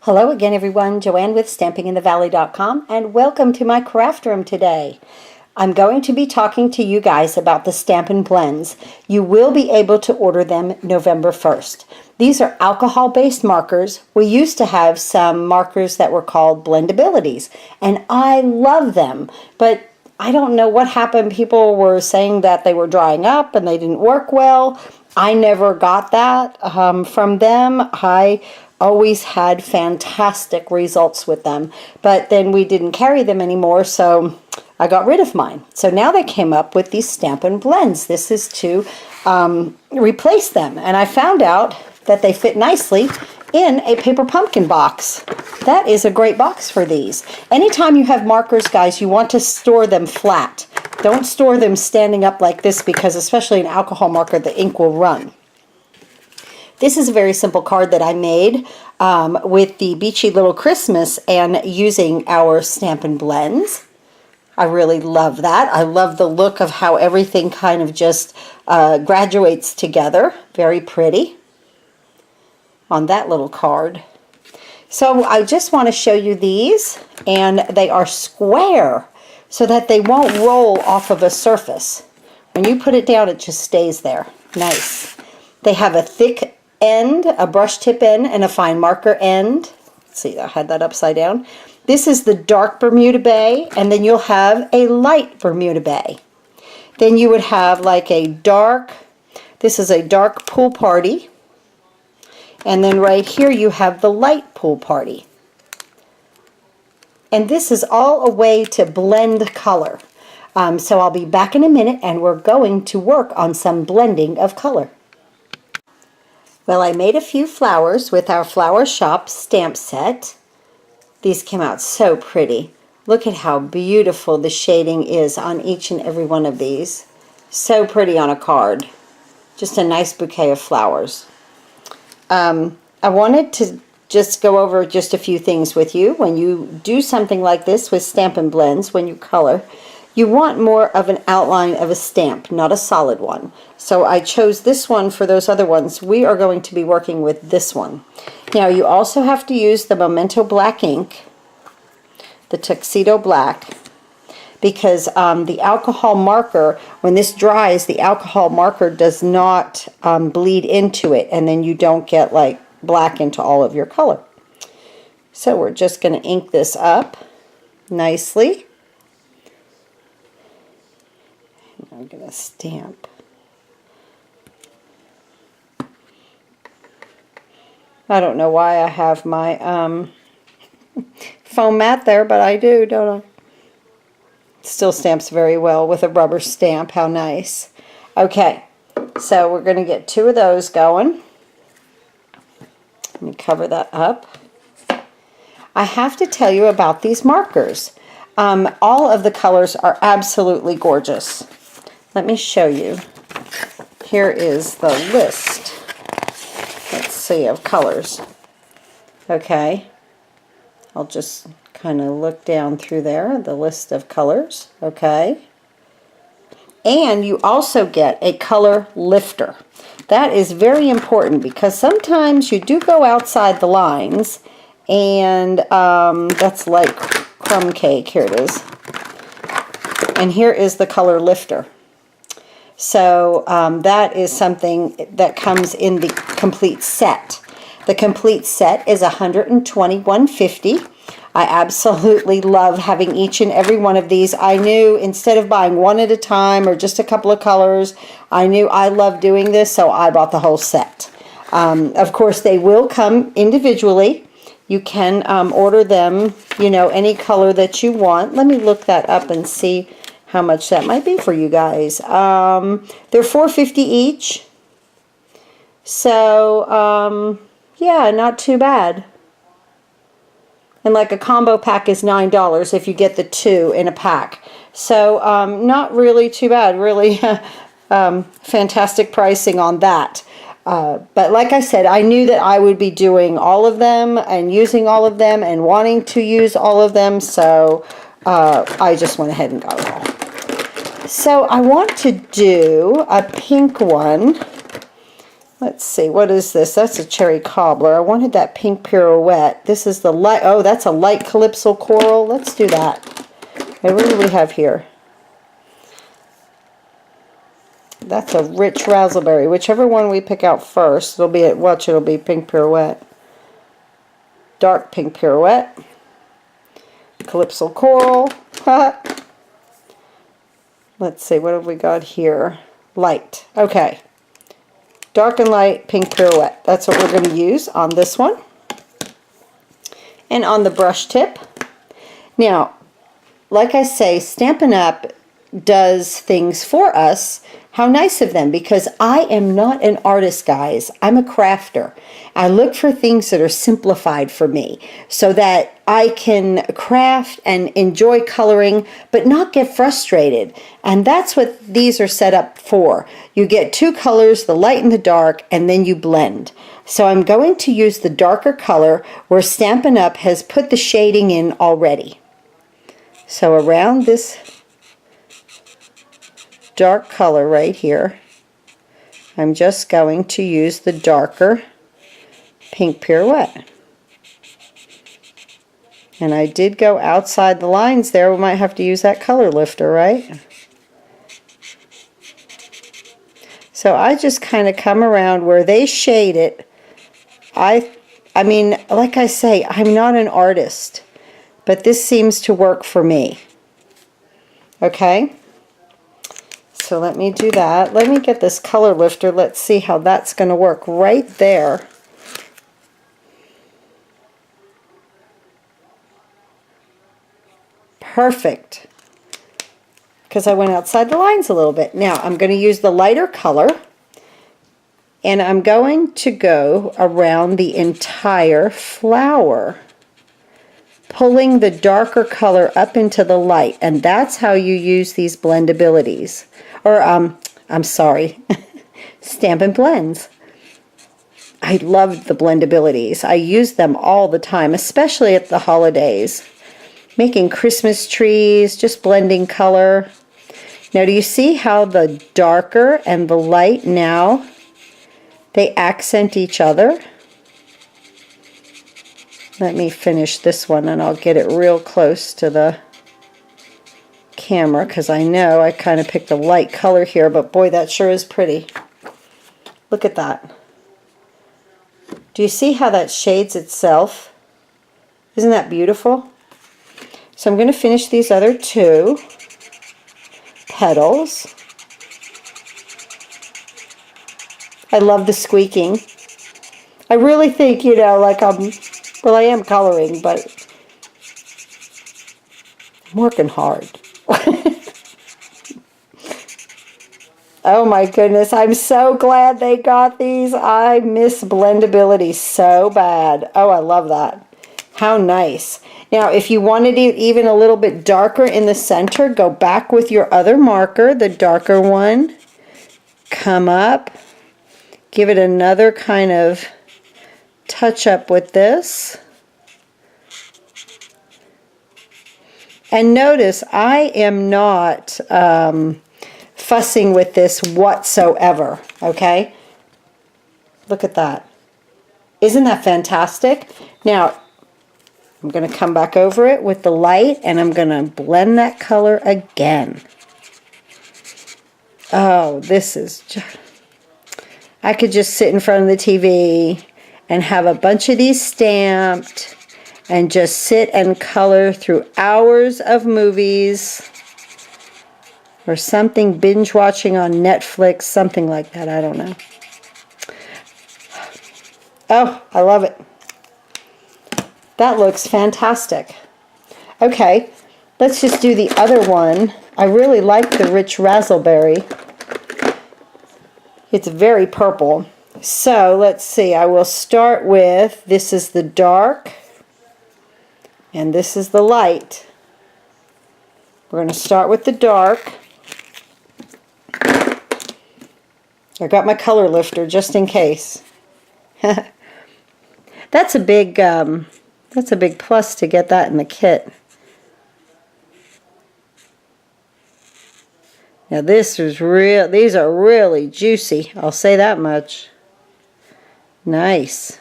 Hello again everyone, Joanne with StampingInTheValley.com, and welcome to my craft room today. I'm going to be talking to you guys about the Stampin' Blends. You will be able to order them November 1st. These are alcohol-based markers. We used to have some markers that were called Blendabilities, and I love them, but I don't know what happened. People were saying that they were drying up and they didn't work well. I never got that from them. I always had fantastic results with them, but then we didn't carry them anymore, so I got rid of mine. So now they came up with these Stampin' Blends. This is to replace them, and I found out that they fit nicely in a paper pumpkin box. That is a great box for these. Anytime you have markers, guys, you want to store them flat. Don't store them standing up like this, because especially an alcohol marker, the ink will run. This is a very simple card that I made with the Beachy Little Christmas and using our Stampin' Blends. I really love that. I love the look of how everything kind of just graduates together. Very pretty on that little card. So I just want to show you these, and they are square so that they won't roll off of a surface. When you put it down, it just stays there. Nice. They have a thick end, a brush tip end, and a fine marker end. Let's see, I had that upside down. This is the dark Bermuda Bay, and then you'll have a light Bermuda Bay. Then you would have like a dark, this is a dark Pool Party, and then right here you have the light Pool Party. And this is all a way to blend color. So I'll be back in a minute, and we're going to work on some blending of color. Well, I made a few flowers with our Flower Shop stamp set. These came out so pretty. Look at how beautiful the shading is on each and every one of these. So pretty on a card. Just a nice bouquet of flowers. I wanted to just go over just a few things with you. When you do something like this with Stampin' Blends, when you color, you want more of an outline of a stamp, not a solid one. So I chose this one for those other ones. We are going to be working with this one. Now you also have to use the Memento Black ink, the Tuxedo Black, because the alcohol marker, when this dries, the alcohol marker does not bleed into it, and then you don't get like black into all of your color. So we're just going to ink this up nicely. I'm going to stamp. I don't know why I have my foam mat there, but I do, don't I? Still stamps very well with a rubber stamp. How nice. Okay, so we're going to get two of those going. Let me cover that up. I have to tell you about these markers. All of the colors are absolutely gorgeous. Let me show you. Here is the list, let's see, of colors. Okay, I'll just kind of look down through there, the list of colors. Okay, and you also get a color lifter. That is very important, because sometimes you do go outside the lines, and that's like crumb cake. Here it is. And here is the color lifter. So that is something that comes in the complete set. The complete set is $121.50. I absolutely love having each and every one of these. I knew instead of buying one at a time or just a couple of colors, I knew I loved doing this, so I bought the whole set. Of course, they will come individually. You can order them, you know, any color that you want. Let me look that up and see how much that might be for you guys. They're $4.50 each. So, yeah, not too bad. And like a combo pack is $9 if you get the two in a pack. So, not really too bad. Really fantastic pricing on that. But like I said, I knew that I would be doing all of them and using all of them and wanting to use all of them. So, I just went ahead and got it all. So I want to do a pink one Let's see, what is this? That's a cherry cobbler. I wanted that pink pirouette. This is the light, oh, that's a light calypso coral. Let's do that. Okay, what do we have here? That's a rich razzleberry. Whichever one we pick out first, it'll be, it'll be pink pirouette. Dark pink pirouette. Calypso coral. Let's see, what have we got here? Light. Okay. Dark and light pink pirouette. That's what we're going to use on this one. And on the brush tip. Now, like I say, Stampin' Up! Does things for us. How nice of them, because I am not an artist, guys. I'm a crafter. I look for things that are simplified for me so that I can craft and enjoy coloring but not get frustrated. And that's what these are set up for. You get two colors, the light and the dark, and then you blend. So I'm going to use the darker color where Stampin' Up! Has put the shading in already. So around this dark color right here, I'm just going to use the darker pink pirouette. And I did go outside the lines there. We might have to use that color lifter, right? So I just kind of come around where they shade it. I mean, like I say, I'm not an artist, but this seems to work for me. Okay? So let me do that. Let me get this color lifter. Let's see how that's going to work right there. Perfect. Because I went outside the lines a little bit. Now I'm going to use the lighter color. And I'm going to go around the entire flower, pulling the darker color up into the light. And that's how you use these blendabilities. Or, I'm sorry, Stampin' Blends. I love the blendabilities. I use them all the time, especially at the holidays. Making Christmas trees, just blending color. Now, do you see how the darker and the light now, they accent each other? Let me finish this one and I'll get it real close to the camera because I know I kind of picked a light color here, but boy, that sure is pretty. Look at that. Do you see how that shades itself? Isn't that beautiful? So I'm going to finish these other two petals. I love the squeaking. I really think, you know, like well, I am coloring, but I'm working hard. Oh my goodness, I'm so glad they got these. I miss blendability so bad. Oh, I love that. How nice. Now, if you wanted it even a little bit darker in the center, go back with your other marker, the darker one. Come up. Give it another kind of touch up with this. And notice, I am not fussing with this whatsoever, okay? Look at that. Isn't that fantastic? Now, I'm going to come back over it with the light, and I'm going to blend that color again. Oh, this is just... I could just sit in front of the TV and have a bunch of these stamped and just sit and color through hours of movies or something, binge watching on Netflix, something like that. I don't know. Oh, I love it. That looks fantastic. Okay, let's just do the other one. I really like the rich razzleberry. It's very purple. So let's see, I will start with, this is the dark and this is the light. We're going to start with the dark. I got my color lifter just in case. That's a big plus to get that in the kit. Now this is real, these are really juicy, I'll say that much. Nice.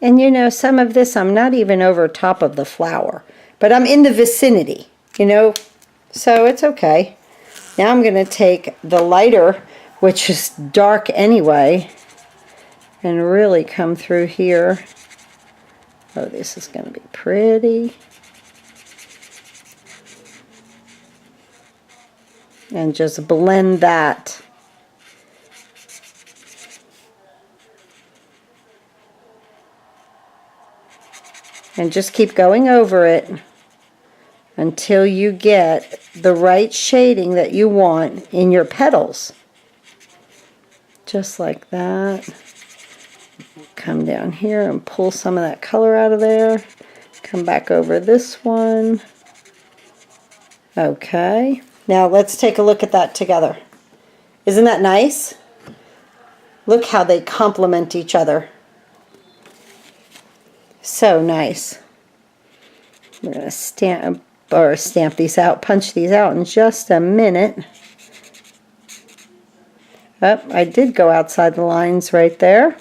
And you know, some of this I'm not even over top of the flower, but I'm in the vicinity, you know, so it's okay. Now I'm going to take the lighter, which is dark anyway, and really come through here. Oh, this is going to be pretty. And just blend that. And just keep going over it until you get the right shading that you want in your petals. Just like that. Come down here and pull some of that color out of there. Come back over this one. Okay. Now let's take a look at that together. Isn't that nice? Look how they complement each other. So nice. We're going to stamp these out, punch these out in just a minute. Oh, I did go outside the lines right there.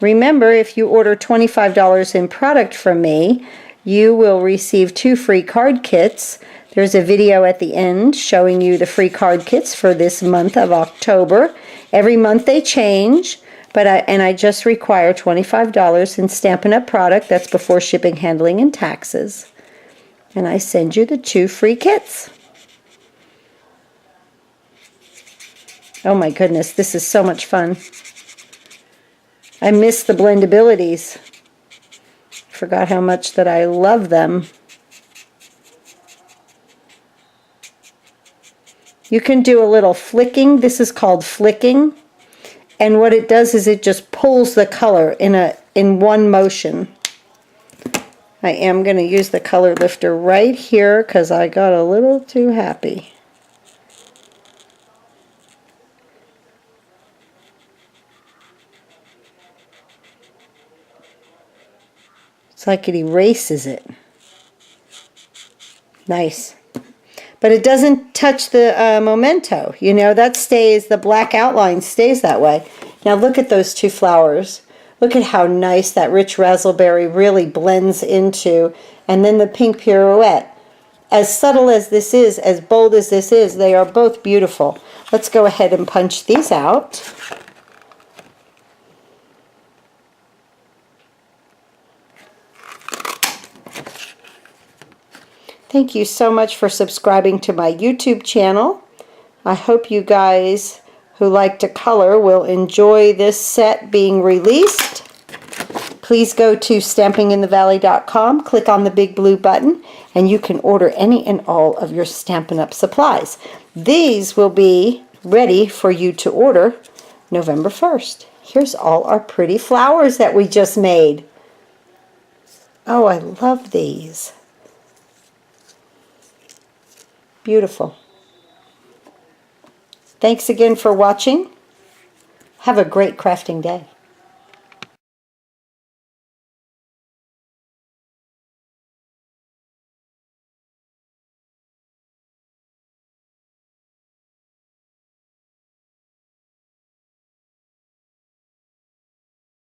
Remember, if you order $25 in product from me, you will receive 2 free card kits. There's a video at the end showing you the free card kits for this month of October. Every month they change, but I just require $25 in Stampin' Up! Product. That's before shipping, handling, and taxes. And I send you the 2 free kits. Oh my goodness, this is so much fun. I miss the blendabilities. Forgot how much that I love them. You can do a little flicking. This is called flicking. And what it does is it just pulls the color in one motion. I am going to use the color lifter right here because I got a little too happy. It's like it erases it. Nice. But it doesn't touch the memento. You know, that stays, the black outline stays that way. Now look at those 2 flowers. Look at how nice that rich raspberry really blends into, and then the pink pirouette. As subtle as this is, as bold as this is, they are both beautiful. Let's go ahead and punch these out. Thank you so much for subscribing to my YouTube channel. I hope you guys who like to color will enjoy this set being released. Please go to stampinginthevalley.com, click on the big blue button, and you can order any and all of your Stampin' Up! Supplies. These will be ready for you to order November 1st. Here's all our pretty flowers that we just made. Oh, I love these. Beautiful. Thanks again for watching. Have a great crafting day.